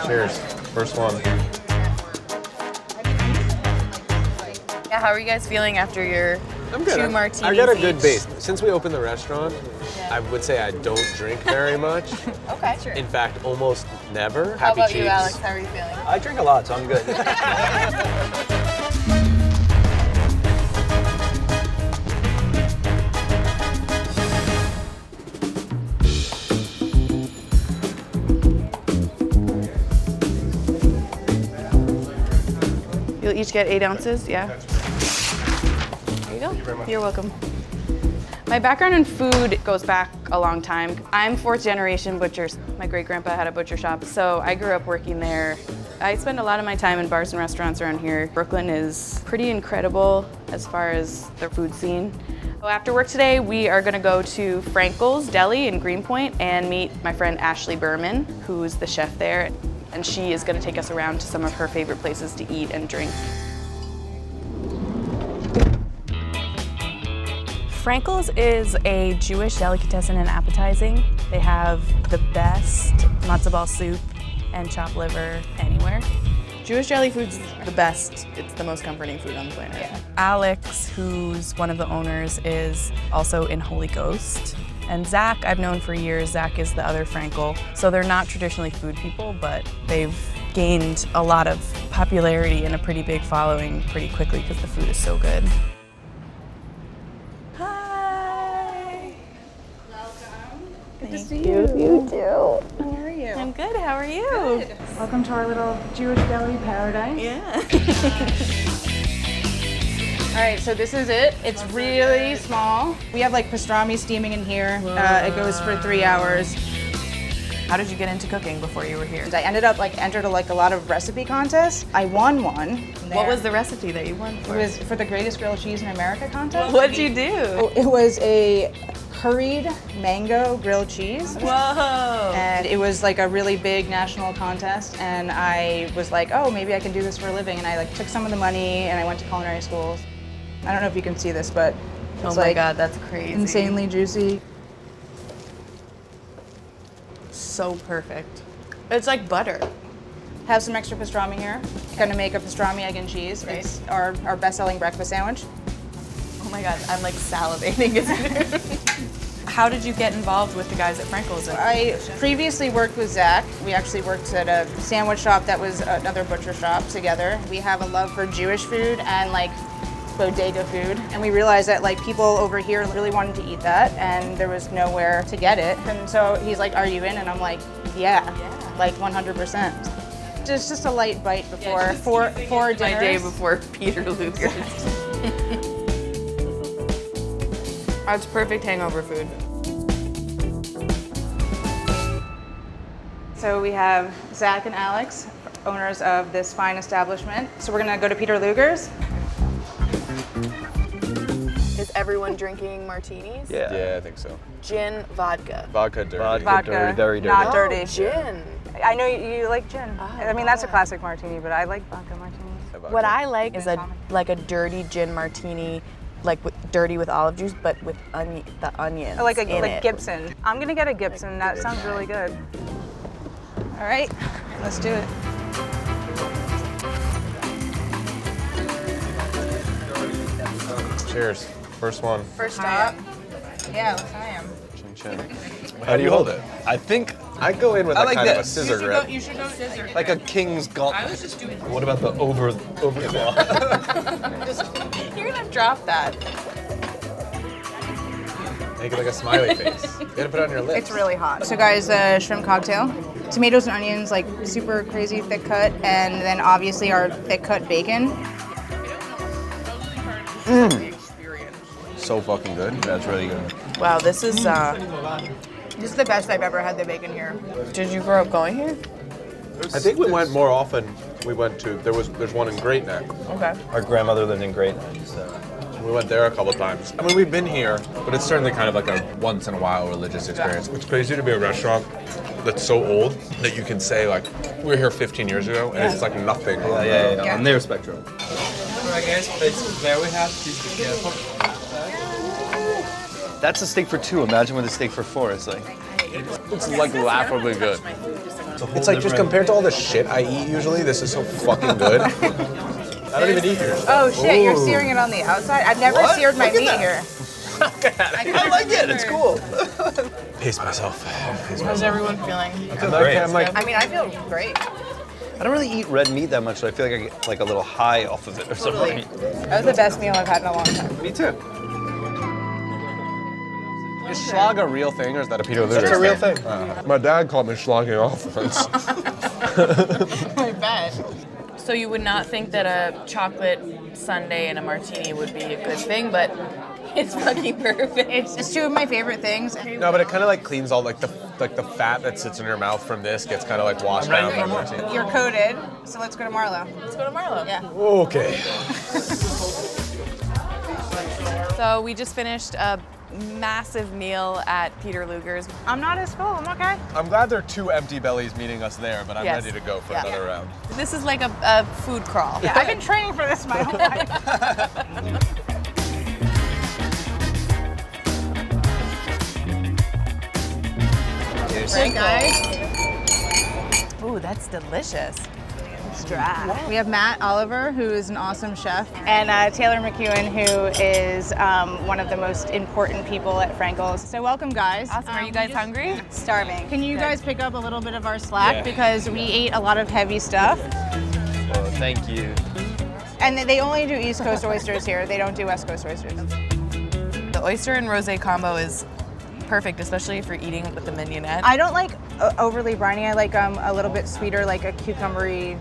Cheers. First one. Yeah, how are you guys feeling after your I'm good. 2 martinis I got a good each? base. Since we opened the restaurant, I would say I don't drink very much. Okay, sure. In fact, almost never. How Happy about cheeks. you, Alex? How are you feeling? I drink a lot, so I'm good. You'll each get 8 ounces, yeah? There you go. Thank you very much. You're welcome. My background in food goes back a long time. I'm 4th generation butchers. My great-grandpa had a butcher shop, so I grew up working there. I spend a lot of my time in bars and restaurants around here. Brooklyn is pretty incredible as far as the food scene. So after work today, we are gonna go to Frankel's Deli in Greenpoint and meet my friend Ashley Berman, who's the chef there. And she is gonna take us around to some of her favorite places to eat and drink. Frankel's is a Jewish delicatessen and appetizing. They have the best matzo ball soup and chopped liver anywhere. Jewish deli food's the best. It's the most comforting food on the planet. Yeah. Alex, who's one of the owners, is also in Holy Ghost. And Zach, I've known for years. Zach is the other Frankel. So they're not traditionally food people, but they've gained a lot of popularity and a pretty big following pretty quickly because the food is so good. Hi. Welcome. Good to see you. You too. How are you? I'm good. How are you? Good. Welcome to our little Jewish deli paradise. Yeah. All right, so this is it. It's really small. We have like pastrami steaming in here. It goes for 3 hours. How did you get into cooking before you were here? I ended up entered a lot of recipe contests. I won one. What was the recipe that you won for? It was for the greatest grilled cheese in America contest. What did you do? It was a curried mango grilled cheese. Whoa. And it was like a really big national contest, and I was like, oh, maybe I can do this for a living. And I took some of the money and I went to culinary schools. I don't know if you can see this, but it's oh my God, that's crazy. insanely juicy. So perfect. It's like butter. Have some extra pastrami here. Gonna make a pastrami, egg, and cheese. Right. It's our best-selling breakfast sandwich. Oh my God, I'm like salivating. How did you get involved with the guys at Frankel's? I previously worked with Zach. We actually worked at a sandwich shop that was another butcher shop together. We have a love for Jewish food and bodega food, and we realized that people over here really wanted to eat that, and there was nowhere to get it. And so he's like, "Are you in?" And I'm like, "Yeah, 100%." Just a light bite before four dinners. My day before Peter Luger. That's perfect hangover food. So we have Zach and Alex, owners of this fine establishment. So we're gonna go to Peter Luger's. Is everyone drinking martinis? Yeah, I think so. Gin, vodka. Vodka dirty. Vodka, Very dirty. not Oh, dirty. gin. I know you like gin. I mean, that's a yeah. classic martini, but I like vodka martinis. What I like is a dirty gin martini, dirty with olive juice, but with the onions. Like in it. Gibson. I'm gonna get a Gibson. That sounds really good. All right, let's do it. Cheers. First one. First stop. Yeah, I am. Chin chin. How do you hold it? I think I go in with I like kind of a this. scissor grip. You should go scissor. Like a king's gauntlet. I was just doing. What about the overcloth? You're gonna drop that. Make it like a smiley face. You gotta put it on your lips. It's really hot. So guys, shrimp cocktail. Tomatoes and onions, super crazy thick cut, and then obviously our thick cut bacon. so fucking good. That's really good. Wow, this is. This is the best I've ever had the bacon here. Did you grow up going here? I think we went more often. We went to there's one in Great Neck. Okay. Our grandmother lived in Great Neck, so. We went there a couple times. I mean, we've been here, but it's certainly kind of like a once in a while religious experience. It's crazy to be a restaurant that's so old that you can say we were here 15 years ago, and it's like nothing. Yeah. On their spectrum. Alright guys, it's very hot, please be careful. That's a steak for 2. Imagine with a steak for 4. It's like It's like laughably good. it's It's like just compared to all the shit I eat usually, this is so fucking good. I don't even eat yours. Oh shit, you're searing it on the outside? I've never seared my meat here. I like it. It's cool. Pace myself. How's everyone feeling? I feel great. I mean, I feel great. I don't really eat red meat that much, so I feel like I get like a little high off of it or something. That was the best meal I've had in a long time. Me too. Is schlag a real thing, or is that a Peter Luger? It's a real thing. My dad called me schlogging off once. I bet. So you would not think that a chocolate sundae and a martini would be a good thing, but it's fucking perfect. It's two of my favorite things. No, but it kind of like cleans all like the fat that sits in your mouth from this gets kind of like washed out. You're coated, so let's go to Marla. Let's go to Marla. Yeah. Okay. So we just finished a massive meal at Peter Luger's. I'm not as full, I'm okay. I'm glad there are two empty bellies meeting us there, but I'm Yes. ready to go for Yeah. another round. This is like a food crawl. Yeah, I've been training for this my whole life. Hey guys. Ooh, that's delicious. It's dry. We have Matt Oliver, who is an awesome chef, and Taylor McEwen, who is one of the most important people at Frankel's. So welcome, guys. Awesome. Are you guys hungry? Starving. Can you guys pick up a little bit of our slack? Yeah. Because we ate a lot of heavy stuff. Well, thank you. And they only do East Coast oysters here. They don't do West Coast oysters. The oyster and rosé combo is perfect, especially if you're eating with the mignonette. I don't like overly briny. I like a little bit sweeter, like a cucumbery,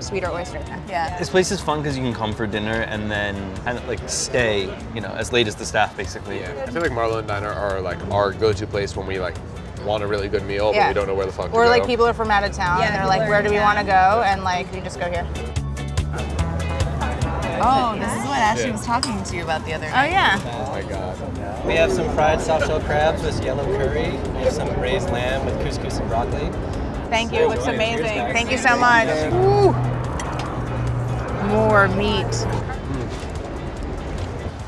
sweeter oyster. Yeah. This place is fun because you can come for dinner and then kind of like stay, you know, as late as the staff basically. I feel like Marla and Diner are like our go-to place when we like want a really good meal, but Yeah. we don't know where the fuck to Or go. like people are from out of town and they're like, where do we want to go? And like, we just go here. Oh, this is what Ashley was talking to you about the other Oh night. yeah. Oh my god. We have some fried soft shell crabs with yellow curry. We have some braised lamb with couscous and broccoli. Thank you. Looks amazing. guys. Thank you so much. Woo. More meat.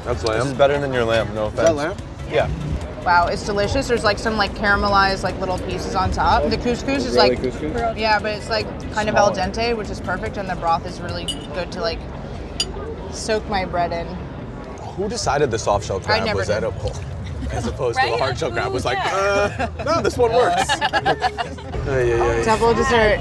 That's This lamb. is better than your lamb, no offense. lamb? Yeah. Wow, it's delicious. There's like some like caramelized like little pieces on top. The couscous is like, yeah, but it's like kind of al dente, which is perfect, and the broth is really good to like soak my bread in. Who decided the soft shell crab never was did. edible? As opposed to Right? the hard shell crab was like, Yeah. no, this one works. Double dessert.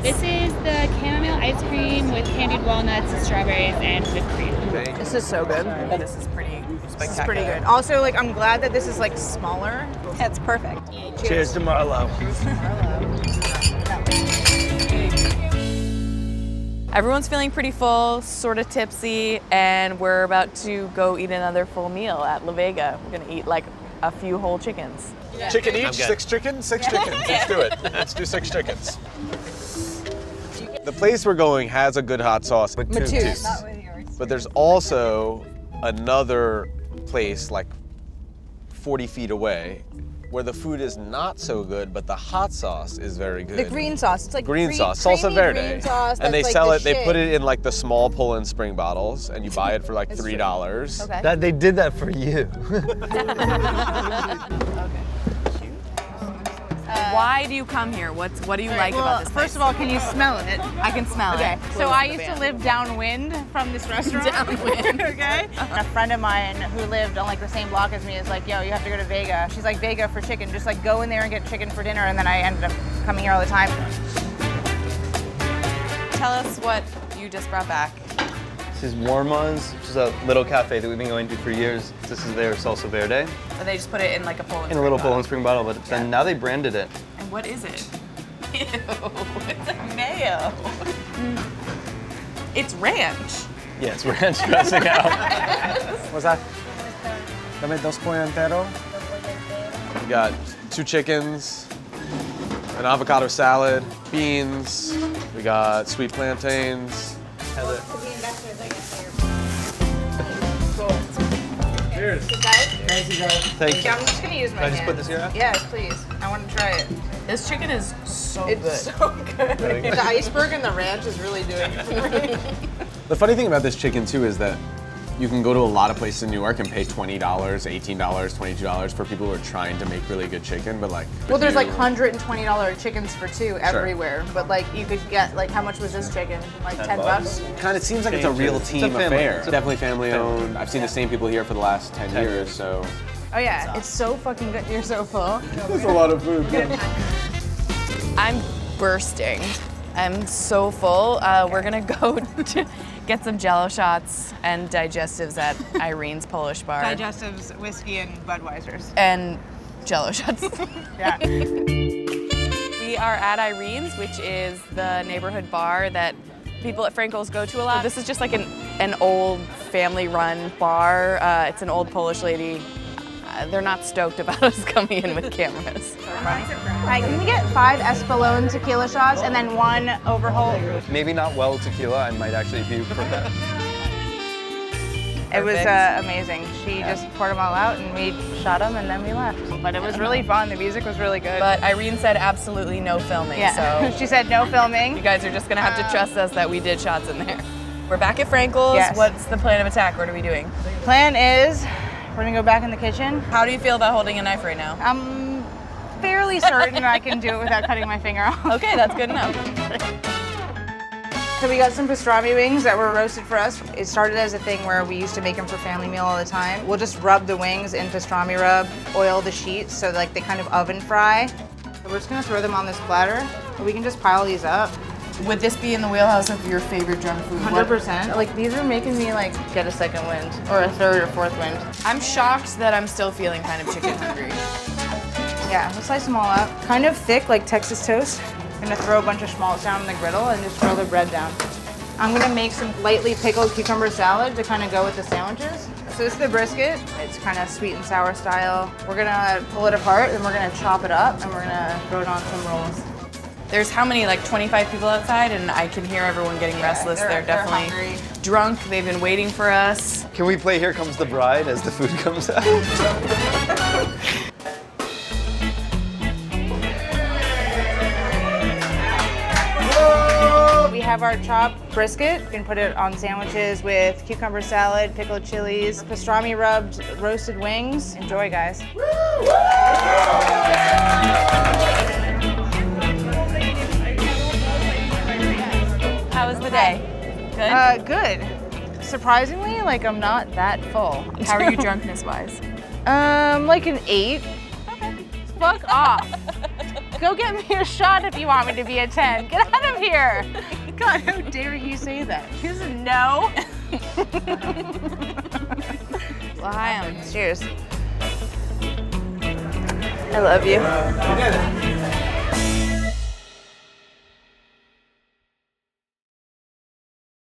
This is the chamomile ice cream with candied walnuts, strawberries, and whipped cream. This is so good. This is pretty spectacular. This is pretty good. Also, like I'm glad that this is like smaller. That's perfect. Cheers to Marla. Everyone's feeling pretty full, sort of tipsy, and we're about to go eat another full meal at La Vega. We're gonna eat like a few whole chickens. Chicken each, 6 chickens, 6 chickens. Let's do it. Let's do 6 chickens. The place we're going has a good hot sauce. Matus. But there's also another place like 40 feet away where the food is not so good, but the hot sauce is very good. The green sauce. It's like Green sauce, salsa creamy verde. green sauce And they that's, like, sell the it, they shit. put it in like the small Poland Spring bottles and you buy it for like $3. Okay. That they did that for you. Why do you come here? What do you like about this place? First of all, can you smell it? I can smell Okay, it. so I used to live downwind from this restaurant. Downwind. Okay. A friend of mine who lived on like the same block as me is like, yo, you have to go to Vega. She's like, Vega for chicken. Just like go in there and get chicken for dinner. And then I ended up coming here all the time. Tell us what you just brought back. This is Warma's, which is a little cafe that we've been going to for years. This is their salsa verde Or they just put it in like a Poland in a little Spring Poland Spring bottle, but then now they branded it. bottle. And what is it? Ew, it's a mayo. It's ranch. Yeah, it's ranch dressing out. What's that? Dame 2 pollo entero. We got 2 chickens, an avocado salad, beans, we got sweet plantains. Thank you. Yeah, I'm just gonna use my Can I just hand. put this here? Yes, please. I want to try it. This chicken is so It's good. so good. The iceberg and the ranch is really doing it for me. The funny thing about this chicken too is that You can go to a lot of places in New York and pay $20, $18, $22 for people who are trying to make really good chicken, but like... Well, there's like $120 chickens for two everywhere, but like you could get, like, how much was this chicken? Like 10 bucks? Kind of seems like it's a real team family. affair. It's definitely family owned. I've seen the same people here for the last 10 years, so... Oh yeah, it's so fucking good. You're so full. That's a lot of food. I'm bursting. I'm so full. We're gonna go to get some Jell-O shots and digestives at Irene's Polish bar. Digestives, whiskey, and Budweisers. And Jell-O shots. Yeah. We are at Irene's, which is the neighborhood bar that people at Frankel's go to a lot. This is just like an old family-run bar. It's an old Polish lady. They're not stoked about us coming in with cameras. Hi, can we get 5 Espolón tequila shots and then 1 Overholt? Maybe not well tequila, I might actually be for that. It was amazing. She just poured them all out and we shot them and then we left. But it was really fun. The music was really good. But Irene said absolutely no filming, yeah. so She said no filming. you guys are just gonna have to trust us that we did shots in there. We're back at Frankel's. Yes. What's the plan of attack? What are we doing? Plan is we're gonna go back in the kitchen. How do you feel about holding a knife right now? I'm fairly certain I can do it without cutting my finger off. Okay, that's good enough. So we got some pastrami wings that were roasted for us. It started as a thing where we used to make them for family meal all the time. We'll just rub the wings in pastrami rub, oil the sheets so like they kind of oven fry. So we're just gonna throw them on this platter. We can just pile these up. Would this be in the wheelhouse of your favorite junk food? 100%. Like these are making me like get a second wind or a third or fourth wind. I'm shocked that I'm still feeling kind of chicken hungry. Yeah, we'll slice them all up. Kind of thick like Texas toast. I'm gonna throw a bunch of schmaltz down on the griddle and just throw the bread down. I'm gonna make some lightly pickled cucumber salad to kind of go with the sandwiches. So this is the brisket. It's kind of sweet and sour style. We're gonna pull it apart and we're gonna chop it up and we're gonna throw it on some rolls. There's how many, like 25 people outside, and I can hear everyone getting restless. They're definitely hungry. drunk. They've been waiting for us. Can we play Here Comes the Bride as the food comes out? We have our chopped brisket. You can put it on sandwiches with cucumber salad, pickled chilies, pastrami rubbed roasted wings. Enjoy, guys. How was the day? Good? Good. Surprisingly, like I'm not that full. How are you drunkenness-wise? Like an 8. Okay. Fuck off. Go get me a shot if you want me to be a 10. Get out of here. God, how dare you say that? He doesn't know. Well, hi, Cheers. I love you.